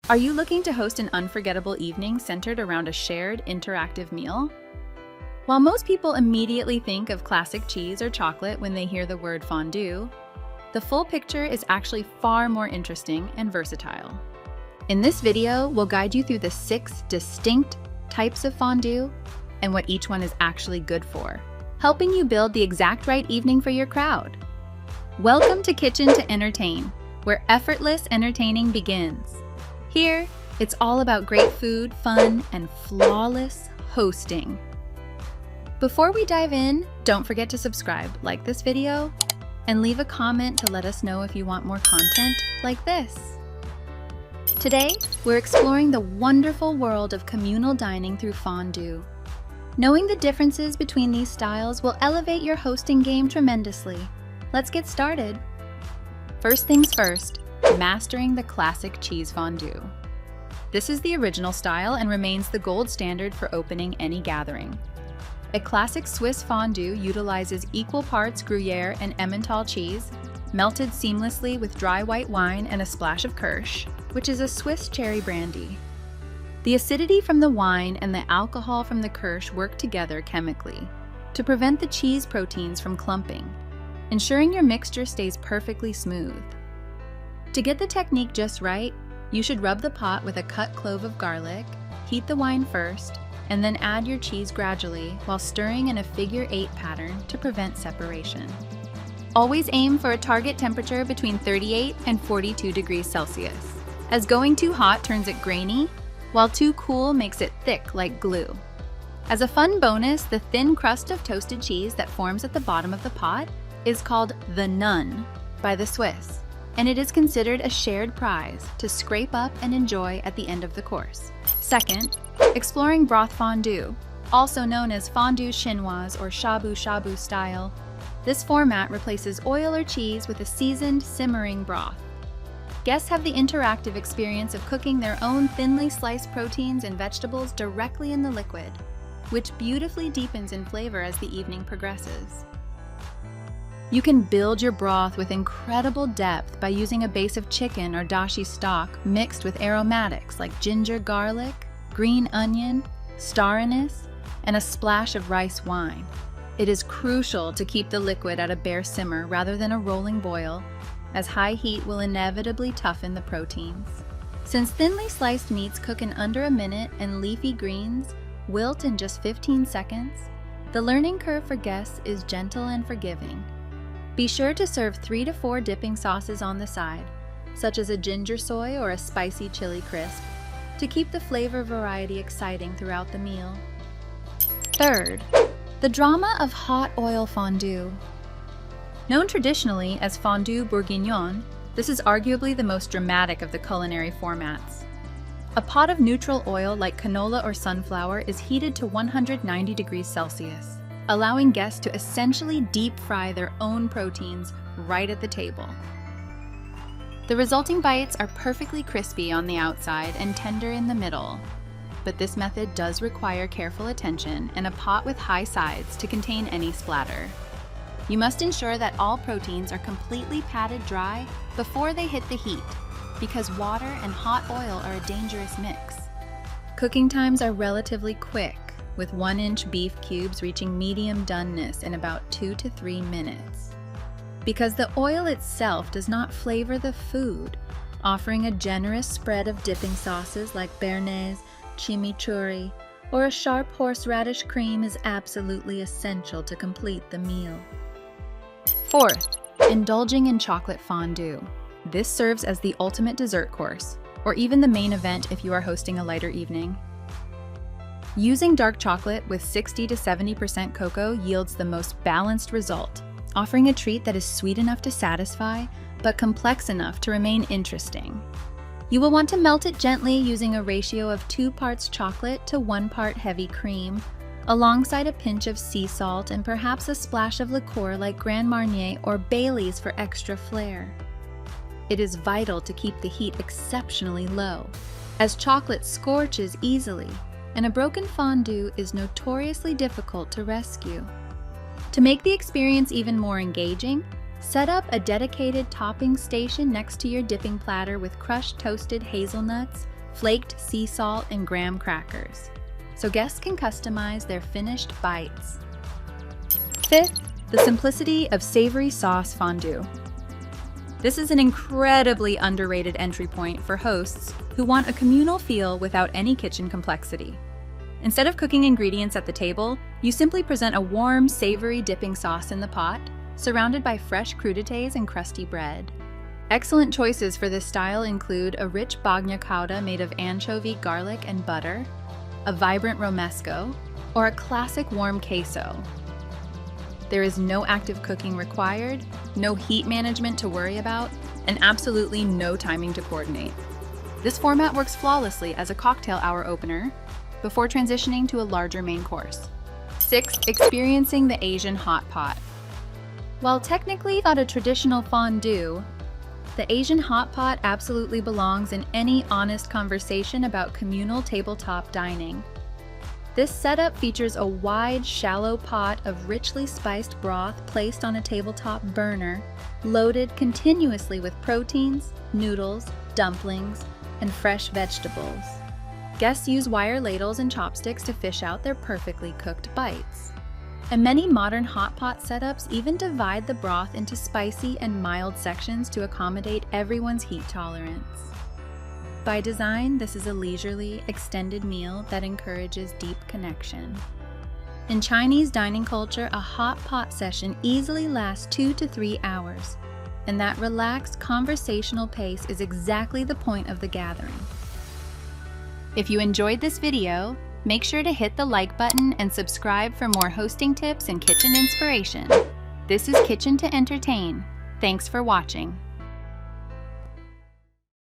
Are you looking to host an unforgettable evening centered around a shared, interactive meal? While most people immediately think of classic cheese or chocolate when they hear the word fondue, the full picture is actually far more interesting and versatile. In this video, we'll guide you through the 6 distinct types of fondue and what each one is actually good for, helping you build the exact right evening for your crowd. Welcome to Kitchen to Entertain, where effortless entertaining begins. Here, it's all about great food, fun, and flawless hosting. Before we dive in, don't forget to subscribe, like this video, and leave a comment to let us know if you want more content like this. Today, we're exploring the wonderful world of communal dining through fondue. Knowing the differences between these styles will elevate your hosting game tremendously. Let's get started. First things first, mastering the classic cheese fondue. This is the original style and remains the gold standard for opening any gathering. A classic Swiss fondue utilizes equal parts Gruyere and Emmental cheese, melted seamlessly with dry white wine and a splash of Kirsch, which is a Swiss cherry brandy. The acidity from the wine and the alcohol from the Kirsch work together chemically to prevent the cheese proteins from clumping, ensuring your mixture stays perfectly smooth. To get the technique just right, you should rub the pot with a cut clove of garlic, heat the wine first, and then add your cheese gradually while stirring in a figure 8 pattern to prevent separation. Always aim for a target temperature between 38 and 42 degrees Celsius, as going too hot turns it grainy, while too cool makes it thick like glue. As a fun bonus, the thin crust of toasted cheese that forms at the bottom of the pot is called the nun by the Swiss, and it is considered a shared prize to scrape up and enjoy at the end of the course. Second, exploring broth fondue, also known as fondue chinoise or shabu shabu style. This format replaces oil or cheese with a seasoned, simmering broth. Guests have the interactive experience of cooking their own thinly sliced proteins and vegetables directly in the liquid, which beautifully deepens in flavor as the evening progresses. You can build your broth with incredible depth by using a base of chicken or dashi stock mixed with aromatics like ginger garlic, green onion, star anise, and a splash of rice wine. It is crucial to keep the liquid at a bare simmer rather than a rolling boil, as high heat will inevitably toughen the proteins. Since thinly sliced meats cook in under a minute and leafy greens wilt in just 15 seconds, the learning curve for guests is gentle and forgiving. Be sure to serve 3 to 4 dipping sauces on the side, such as a ginger soy or a spicy chili crisp, to keep the flavor variety exciting throughout the meal. Third, the drama of hot oil fondue. Known traditionally as fondue bourguignon, this is arguably the most dramatic of the culinary formats. A pot of neutral oil like canola or sunflower is heated to 190 degrees Celsius, allowing guests to essentially deep fry their own proteins right at the table. The resulting bites are perfectly crispy on the outside and tender in the middle, but this method does require careful attention and a pot with high sides to contain any splatter. You must ensure that all proteins are completely patted dry before they hit the heat, because water and hot oil are a dangerous mix. Cooking times are relatively quick, with 1-inch beef cubes reaching medium doneness in about 2 to 3 minutes. Because the oil itself does not flavor the food, offering a generous spread of dipping sauces like béarnaise, chimichurri, or a sharp horseradish cream is absolutely essential to complete the meal. Fourth, indulging in chocolate fondue. This serves as the ultimate dessert course, or even the main event if you are hosting a lighter evening. Using dark chocolate with 60 to 70% cocoa yields the most balanced result, offering a treat that is sweet enough to satisfy, but complex enough to remain interesting. You will want to melt it gently using a ratio of 2 parts chocolate to 1 part heavy cream, alongside a pinch of sea salt and perhaps a splash of liqueur like Grand Marnier or Bailey's for extra flair. It is vital to keep the heat exceptionally low, as chocolate scorches easily, and a broken fondue is notoriously difficult to rescue. To make the experience even more engaging, set up a dedicated topping station next to your dipping platter with crushed toasted hazelnuts, flaked sea salt, and graham crackers, so guests can customize their finished bites. Fifth, the simplicity of savory sauce fondue. This is an incredibly underrated entry point for hosts who want a communal feel without any kitchen complexity. Instead of cooking ingredients at the table, you simply present a warm, savory dipping sauce in the pot, surrounded by fresh crudités and crusty bread. Excellent choices for this style include a rich bagna cauda made of anchovy, garlic, and butter, a vibrant romesco, or a classic warm queso. There is no active cooking required, no heat management to worry about, and absolutely no timing to coordinate. This format works flawlessly as a cocktail hour opener before transitioning to a larger main course. Sixth, experiencing the Asian hot pot. While technically not a traditional fondue, the Asian hot pot absolutely belongs in any honest conversation about communal tabletop dining. This setup features a wide, shallow pot of richly spiced broth placed on a tabletop burner, loaded continuously with proteins, noodles, dumplings, and fresh vegetables. Guests use wire ladles and chopsticks to fish out their perfectly cooked bites. And many modern hot pot setups even divide the broth into spicy and mild sections to accommodate everyone's heat tolerance. By design, this is a leisurely, extended meal that encourages deep connection. In Chinese dining culture, a hot pot session easily lasts 2 to 3 hours, and that relaxed, conversational pace is exactly the point of the gathering. If you enjoyed this video, make sure to hit the like button and subscribe for more hosting tips and kitchen inspiration. This is Kitchen to Entertain. Thanks for watching.